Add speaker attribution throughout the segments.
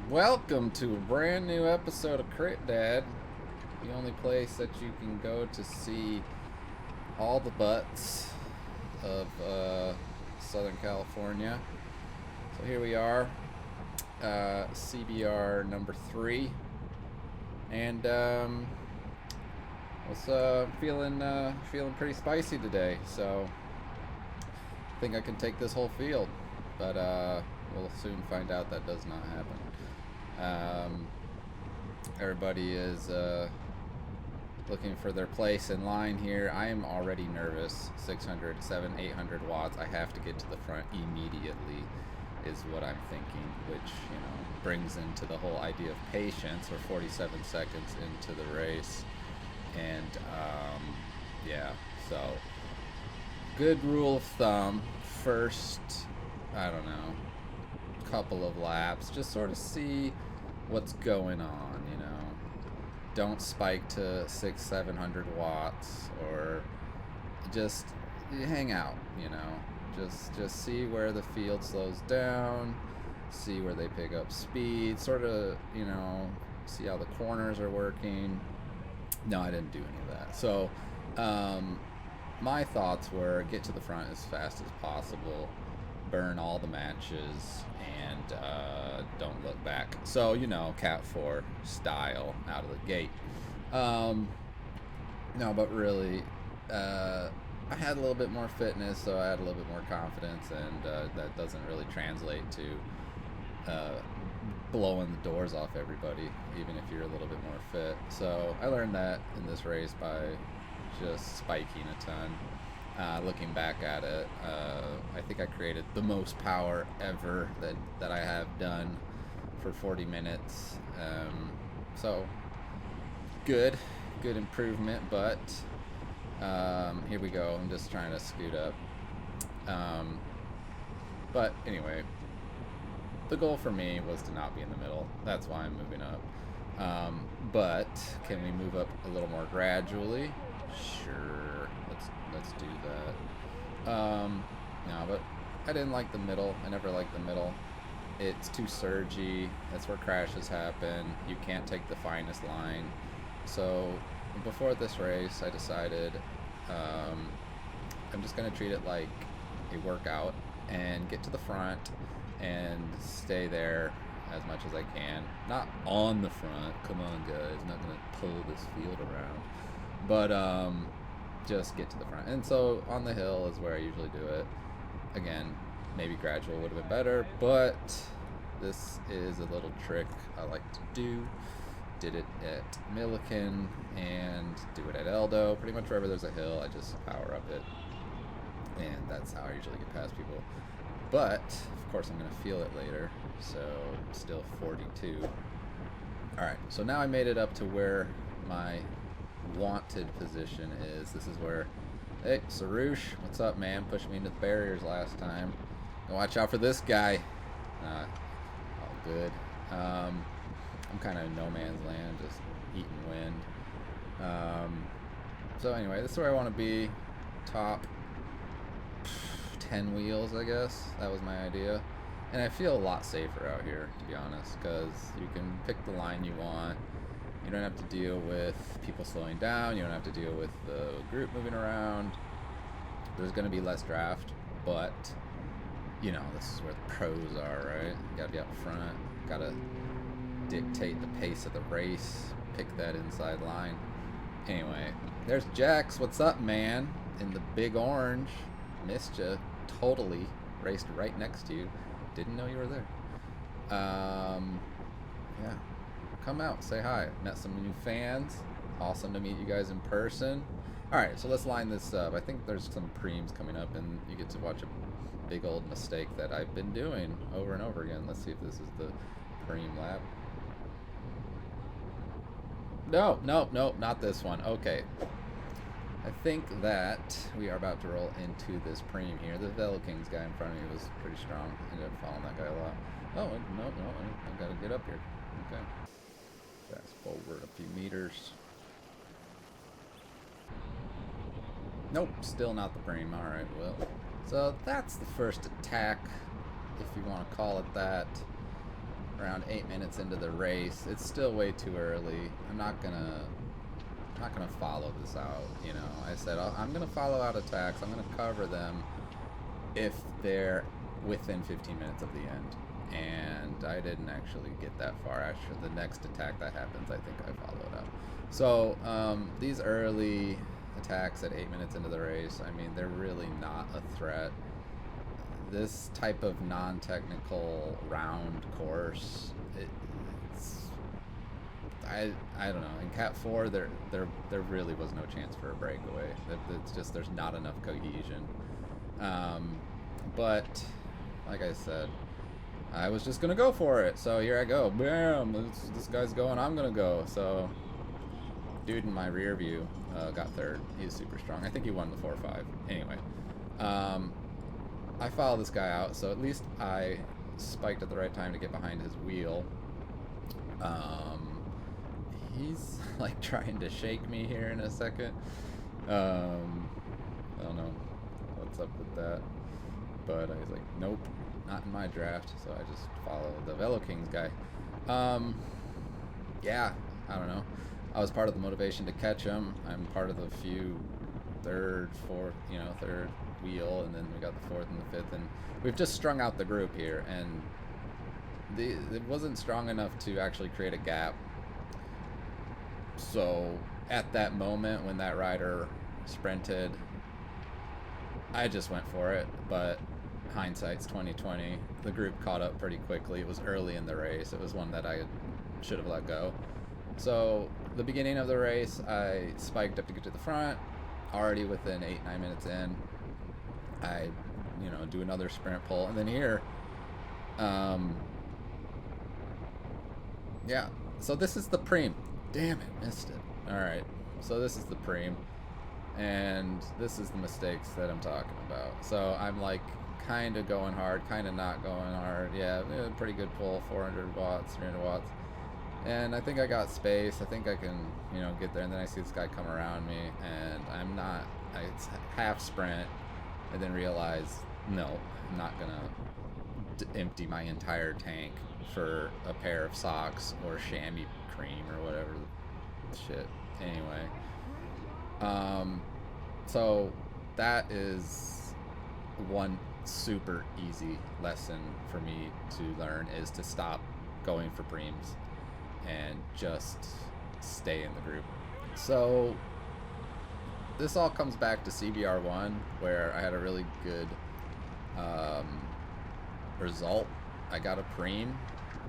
Speaker 1: Welcome to a brand new episode of Crit Dad, the only place that you can go to see all the butts of Southern California. So here we are, CBR number 3, and was feeling pretty spicy today. So I think I can take this whole field, but we'll soon find out that does not happen. Everybody is looking for their place in line here. I am already nervous. 600, 700, 800 watts. I have to get to the front immediately is what I'm thinking, which, brings into the whole idea of patience. We're 47 seconds into the race. And, so good rule of thumb. First, I don't know, couple of laps, just sort of see what's going on. Don't spike to 600-700 watts, or just hang out. Just see where the field slows down, see where they pick up speed, sort of, see how the corners are working. No, I didn't do any of that. So my thoughts were get to the front as fast as possible, burn all the matches, and don't look back. So, Cat 4 style out of the gate. No, but really, I had a little bit more fitness, so I had a little bit more confidence, and that doesn't really translate to blowing the doors off everybody, even if you're a little bit more fit. So I learned that in this race by just spiking a ton. Looking back at it, I think I created the most power ever that I have done for 40 minutes. So good improvement, but here we go. I'm just trying to scoot up. But anyway, the goal for me was to not be in the middle. That's why I'm moving up. But can we move up a little more gradually? Sure, let's do that. No, but I didn't like the middle. I never liked the middle. It's too surgy. That's where crashes happen. You can't take the finest line. So before this race, I decided I'm just gonna treat it like a workout and get to the front and stay there as much as I can. Not on the front. Come on, guys. I'm not gonna pull this field around. But just get to the front. And so on the hill is where I usually do it. Again, maybe gradual would have been better, but this is a little trick I like to do. Did it at Milliken and do it at Eldo. Pretty much wherever there's a hill, I just power up it. And that's how I usually get past people. But, of course, I'm going to feel it later. So, still 42. Alright, so now I made it up to where my wanted position is. This is where, hey, Sarush, what's up, man? Pushed me into the barriers last time. Watch out for this guy. All good. I'm kind of in no man's land, just eating wind. So anyway, this is where I want to be. Top 10 wheels, I guess. That was my idea. And I feel a lot safer out here, to be honest, because you can pick the line you want. You don't have to deal with people slowing down. You don't have to deal with the group moving around. There's going to be less draft, but, this is where the pros are, right? You got to be out front. Got to dictate the pace of the race. Pick that inside line. Anyway, there's Jax. What's up, man? In the big orange. Missed you. Totally. Raced right next to you. Didn't know you were there. Yeah. Come out, say hi. Met some new fans. Awesome to meet you guys in person. Alright, so let's line this up. I think there's some preems coming up, and you get to watch a big old mistake that I've been doing over and over again. Let's see if this is the preem lap. No, not this one. Okay. I think that we are about to roll into this preem here. The Velo Kings guy in front of me was pretty strong. Ended up following that guy a lot. Oh, no, I gotta get up here. Okay. Fast forward a few meters. Nope, still not the preem. Alright, well. So that's the first attack, if you want to call it that. around 8 minutes into the race. It's still way too early. I'm not gonna follow this out. You know, I said I'm gonna follow out attacks. I'm gonna cover them if they're within 15 minutes of the end. And I didn't actually get that far. Actually, the next attack that happens, I think I followed up. So these early attacks at 8 minutes into the race, I mean, they're really not a threat. This type of non-technical round course, I don't know. In Cat 4, there really was no chance for a breakaway. It's just there's not enough cohesion. But like I said, I was just gonna go for it. So here I go. Bam! This guy's going. I'm gonna go. So dude in my rear view got third. He's super strong. I think he won the 4-5. Anyway, I follow this guy out. So at least I spiked at the right time to get behind his wheel. He's like trying to shake me here in a second. I don't know what's up with that, but I was like, nope, not in my draft. So I just follow the Velo Kings guy. Yeah, I don't know. I was part of the motivation to catch him. I'm part of the few third wheel, and then we got the fourth and the fifth, and we've just strung out the group here, and it wasn't strong enough to actually create a gap. So at that moment when that rider sprinted, I just went for it, but hindsight's 2020. The group caught up pretty quickly. It was early in the race. It was one that I should have let go. So the beginning of the race, I spiked up to get to the front. Already within 8-9 minutes in, I do another sprint pull, and then here, yeah, so this is the Prem. Damn it, missed it. Alright, so this is the Prem, and this is the mistakes that I'm talking about. So I'm like kind of going hard, kind of not going hard. Yeah, pretty good pull, 400 watts, 300 watts. And I think I got space. I think I can, get there. And then I see this guy come around me, and it's half sprint, and then realize, no, I'm not gonna empty my entire tank for a pair of socks or chamois cream or whatever shit. Anyway, so that is one super easy lesson for me to learn, is to stop going for preems and just stay in the group. So this all comes back to CBR1, where I had a really good result. I got a preem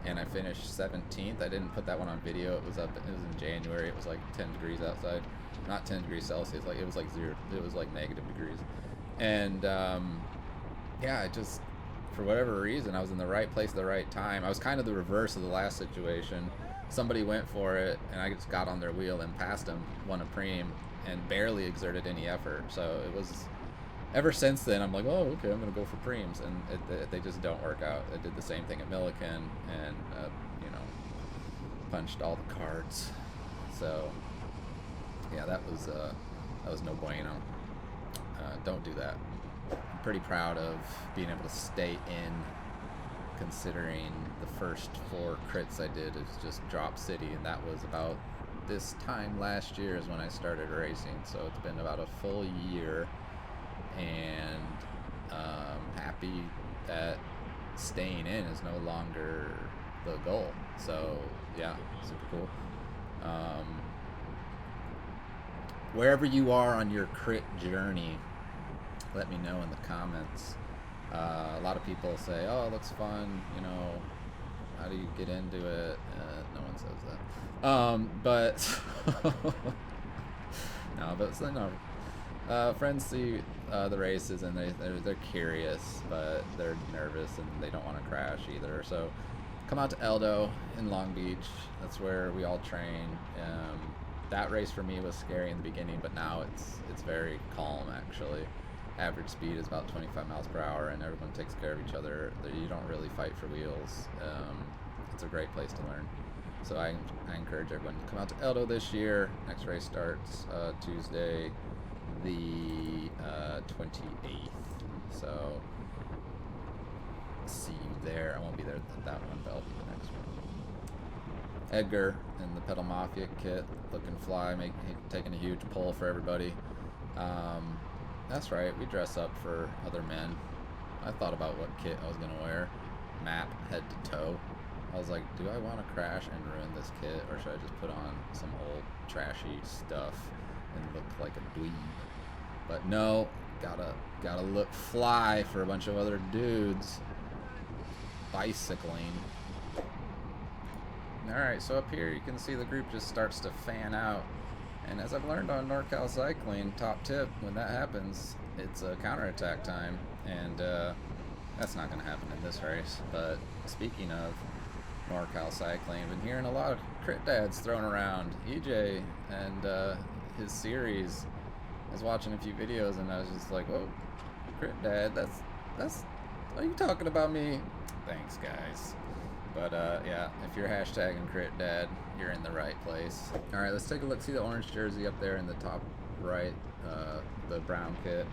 Speaker 1: and I finished 17th. I didn't put that one on video. It was in January. It was like 10 degrees outside. Not 10 degrees Celsius. It was like zero. It was like negative degrees. And yeah, I just, for whatever reason, I was in the right place at the right time. I was kind of the reverse of the last situation. Somebody went for it, and I just got on their wheel and passed them, won a preem, and barely exerted any effort. So it was, ever since then, I'm like, oh, okay, I'm going to go for preems, and they just don't work out. I did the same thing at Milliken, and, punched all the cards. So, yeah, that was no bueno. Don't do that. I'm pretty proud of being able to stay in, considering the first 4 crits I did is just drop city, and that was about this time last year is when I started racing. So it's been about a full year, and happy that staying in is no longer the goal. So yeah, super cool. Wherever you are on your crit journey, let me know in the comments. A lot of people say, oh, it looks fun, how do you get into it? No one says that. Friends see the races, and they're curious, but they're nervous, and they don't want to crash either. So come out to Eldo in Long Beach. That's where we all train. That race for me was scary in the beginning, but now it's very calm, actually. Average speed is about 25 miles per hour, and everyone takes care of each other. You don't really fight for wheels. It's a great place to learn. So I encourage everyone to come out to Eldo this year. Next race starts Tuesday, the 28th. So see you there. I won't be there at that one, but I'll be the next one. Edgar in the Pedal Mafia kit, looking fly, taking a huge pull for everybody. That's right, we dress up for other men. I thought about what kit I was going to wear. Map, head to toe. I was like, do I want to crash and ruin this kit, or should I just put on some old trashy stuff and look like a dweeb? But no, gotta look fly for a bunch of other dudes bicycling. Alright, so up here you can see the group just starts to fan out. And as I've learned on NorCal Cycling, top tip, when that happens, it's a counterattack time. And that's not going to happen in this race. But speaking of NorCal Cycling, I've been hearing a lot of crit dads thrown around. EJ and his series, I was watching a few videos and I was just like, whoa, crit dad, that's, are you talking about me? Thanks, guys. But yeah, if you're hashtagging crit dad, you're in the right place. All right, let's take a look. See the orange jersey up there in the top right, the brown kit.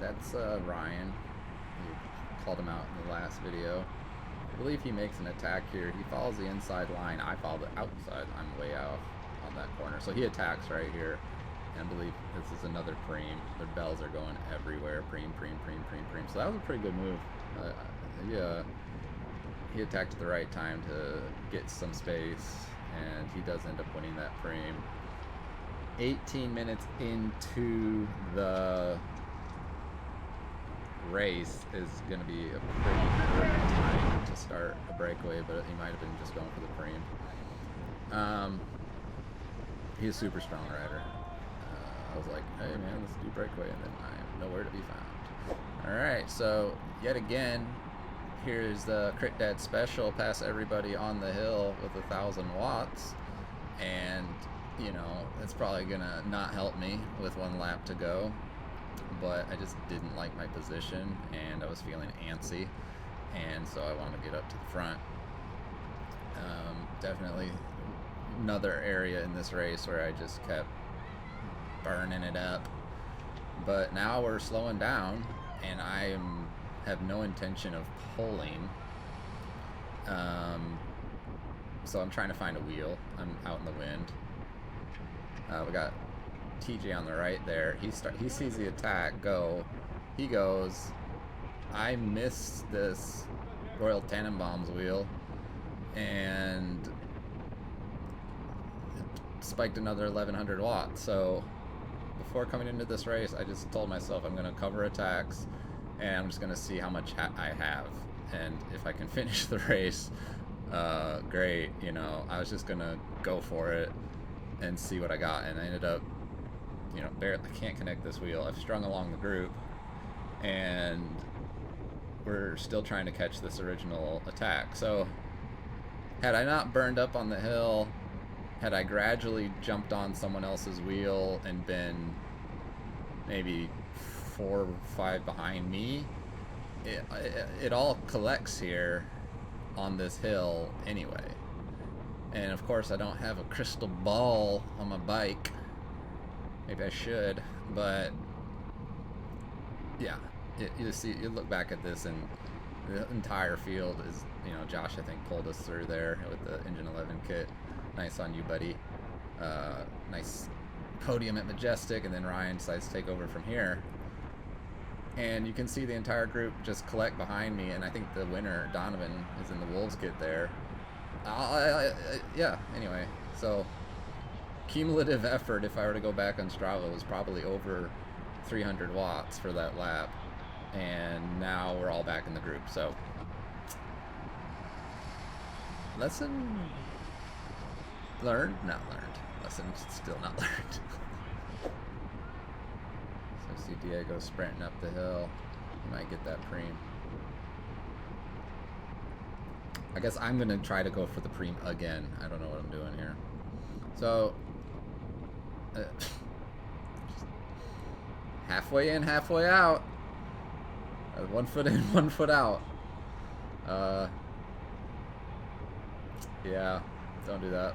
Speaker 1: That's Ryan. You called him out in the last video. I believe he makes an attack here. He follows the inside line. I follow the outside. I'm way out on that corner. So he attacks right here. And I believe this is another Prem. Their bells are going everywhere. Prem. So that was a pretty good move. He attacked at the right time to get some space, and he does end up winning that Prem. 18 minutes into the race is going to be a pretty good time to start a breakaway, but he might have been just going for the Prem. He's a super strong rider. I was like, hey man, let's do breakaway, and then I am nowhere to be found. Alright, so yet again, here's the Crit Dad special, pass everybody on the hill with 1,000 watts, and you know, it's probably gonna not help me with 1 lap to go, but I just didn't like my position and I was feeling antsy, and so I wanted to get up to the front. Definitely another area in this race where I just kept burning it up, but now we're slowing down and I have no intention of pulling, so I'm trying to find a wheel. I'm out in the wind. We got TJ on the right there. He sees the attack go. He goes. I missed this Royal Tannenbaum's wheel and it spiked another 1,100 watts. So before coming into this race, I just told myself I'm going to cover attacks and I'm just going to see how much I have, and if I can finish the race, great. You know, I was just going to go for it and see what I got, and I ended up, you know, barely can't connect this wheel. I've strung along the group and we're still trying to catch this original attack. So had I not burned up on the hill, had I gradually jumped on someone else's wheel and been maybe 4 or 5 behind me, it all collects here on this hill anyway. And of course I don't have a crystal ball on my bike. Maybe I should, but yeah, you see, you look back at this and the entire field is, you know, Josh I think pulled us through there with the Engine 11 kit. Nice on you, buddy. Nice podium at Majestic, and then Ryan decides to take over from here. And you can see the entire group just collect behind me, and I think the winner, Donovan, is in the Wolves kit there. Yeah, anyway, so cumulative effort, if I were to go back on Strava, was probably over 300 watts for that lap, and now we're all back in the group. So lesson learned? Not learned. Lesson still not learned. So see Diego sprinting up the hill. He might get that Prem. I guess I'm going to try to go for the Prem again. I don't know what I'm doing here. So halfway in, halfway out. 1 foot in, 1 foot out. Yeah, don't do that.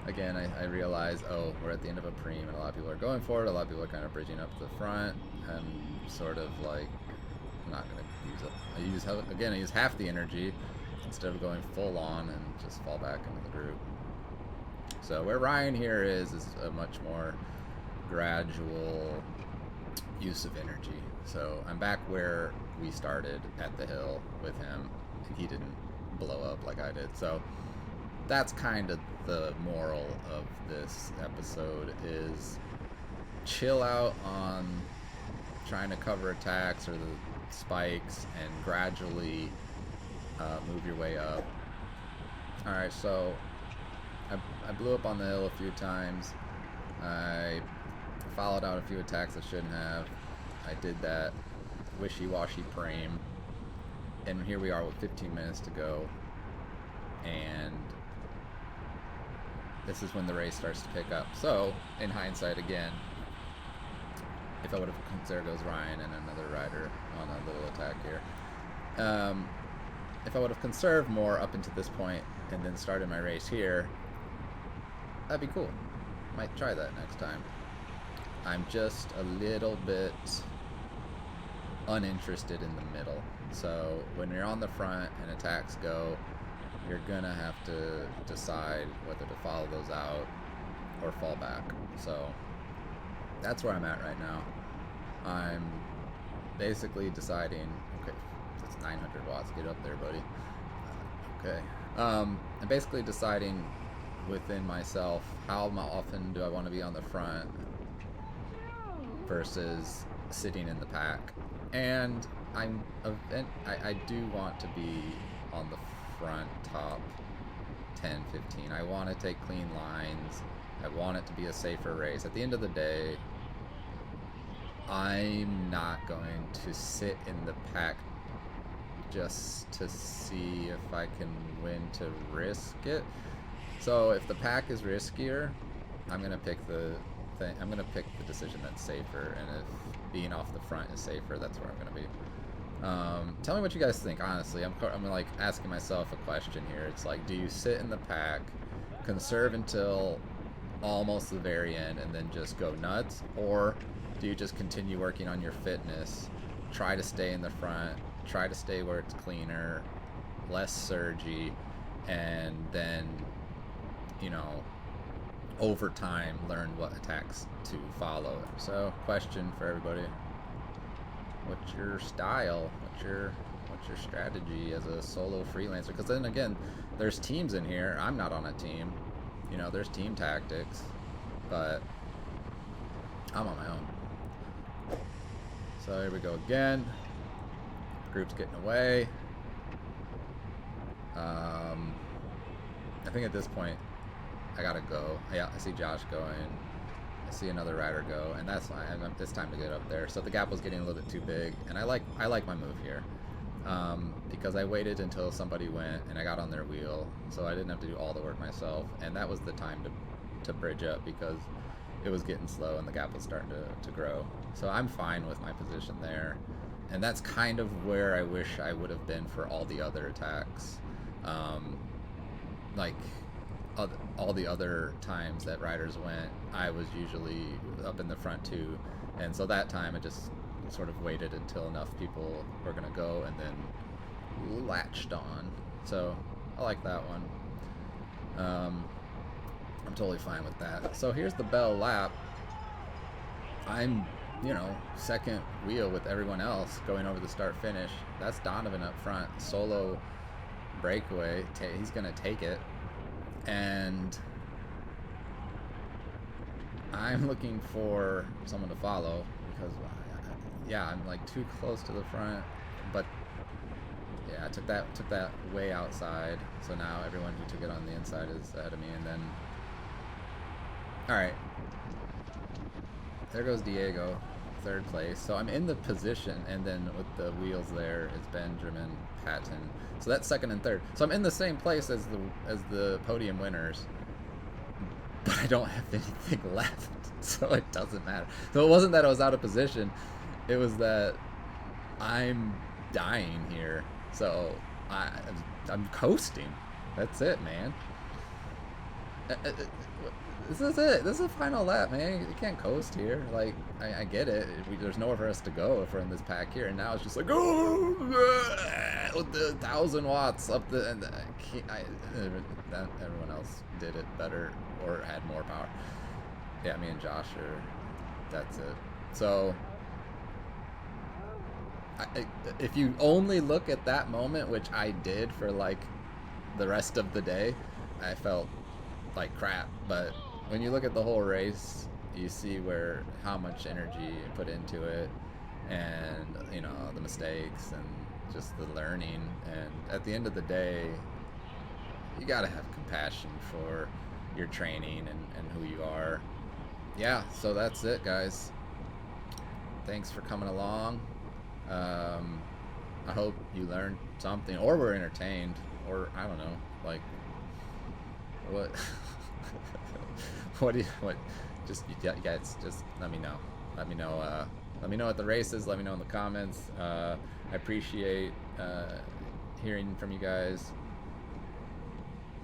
Speaker 1: Again, I realize, oh, we're at the end of a Prem, and a lot of people are going for it. A lot of people are kind of bridging up to the front, and sort of like, I'm not going to I use half the energy instead of going full on and just fall back into the group. So where Ryan here is a much more gradual use of energy. So I'm back where we started at the hill with him, and he didn't blow up like I did. So that's kind of the moral of this episode, is chill out on trying to cover attacks or the spikes and gradually move your way up. Alright, so I blew up on the hill a few times. I followed out a few attacks I shouldn't have. I did that wishy-washy Prem. And here we are with 15 minutes to go. And this is when the race starts to pick up. So, in hindsight again, if I would have, there goes Ryan and another rider on a little attack here. If I would have conserved more up until this point and then started my race here, that'd be cool. Might try that next time. I'm just a little bit uninterested in the middle. So when you're on the front and attacks go, you're gonna have to decide whether to follow those out or fall back. So that's where I'm at right now. I'm basically deciding, okay, that's 900 watts, get up there, buddy. Okay. I'm basically deciding within myself, how often do I want to be on the front versus sitting in the pack. And I do want to be on the front top 10, 15. I want to take clean lines. I want it to be a safer race. At the end of the day, I'm not going to sit in the pack just to see if I can win to risk it. So if the pack is riskier, I'm gonna pick the decision that's safer, and if being off the front is safer, that's where I'm gonna be. Tell me what you guys think. Honestly, I'm like asking myself a question here. It's like, do you sit in the pack, conserve until almost the very end, and then just go nuts, or do you just continue working on your fitness, try to stay in the front, try to stay where it's cleaner, less surgy, and then, you know, over time learn what attacks to follow? So question for everybody, what's your style, what's your strategy as a solo freelancer? Because then again, there's teams in here. I'm not on a team, you know, there's team tactics, but I'm on my own. So here we go again, group's getting away. I think at this point I gotta go. Yeah, I see Josh going. I see another rider go, and that's fine. It's time to get up there. So the gap was getting a little bit too big, and I like my move here, because I waited until somebody went and I got on their wheel, so I didn't have to do all the work myself, and that was the time to bridge up, because it was getting slow and the gap was starting to grow. So I'm fine with my position there, and that's kind of where I wish I would have been for all the other attacks. Like all the other times that riders went, I was usually up in the front too, and so that time I just sort of waited until enough people were gonna go and then latched on. So I like that one. I'm totally fine with that. So here's the bell lap. I'm, you know, second wheel with everyone else going over the start finish. That's Donovan up front, solo breakaway. He's gonna take it, and I'm looking for someone to follow, because yeah, I'm like too close to the front, but yeah, I took that way outside, so now everyone who took it on the inside is ahead of me. And then, all right, there goes Diego, third place. So I'm in the position, and then with the wheels there is Benjamin, Patton. So that's second and third. So I'm in the same place as the podium winners, but I don't have anything left, so it doesn't matter. So it wasn't that I was out of position, it was that I'm dying here. So I'm coasting. That's it, man. This is it. This is the final lap, man. You can't coast here. Like, I get it. There's nowhere for us to go if we're in this pack here. And now it's just like, oh, with the 1,000 watts up the. And everyone else did it better or had more power. Yeah, me and Josh are. That's it. So, if you only look at that moment, which I did for like the rest of the day, I felt like crap. But when you look at the whole race, you see how much energy you put into it, and you know, the mistakes and just the learning. And at the end of the day, you gotta have compassion for your training and who you are. Yeah, so that's it, guys. Thanks for coming along. I hope you learned something, or were entertained, or I don't know, like what just you guys just let me know let me know at the races. Let me know in the comments. I appreciate hearing from you guys.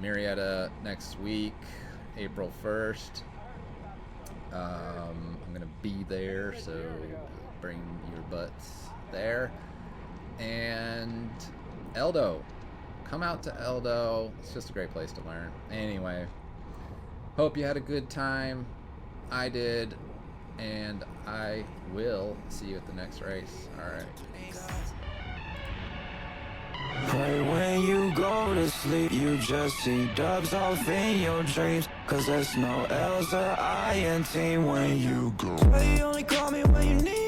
Speaker 1: Marietta next week, April 1st. I'm gonna be there, so bring your butts there. And Eldo, come out to Eldo. It's just a great place to learn. Anyway, hope you had a good time. I did, and I will see you at the next race. All right.
Speaker 2: Pray when you go to sleep, you just see dubs off in your dreams. Cause there's no L's or I in team when you go. Pray you only call me when you need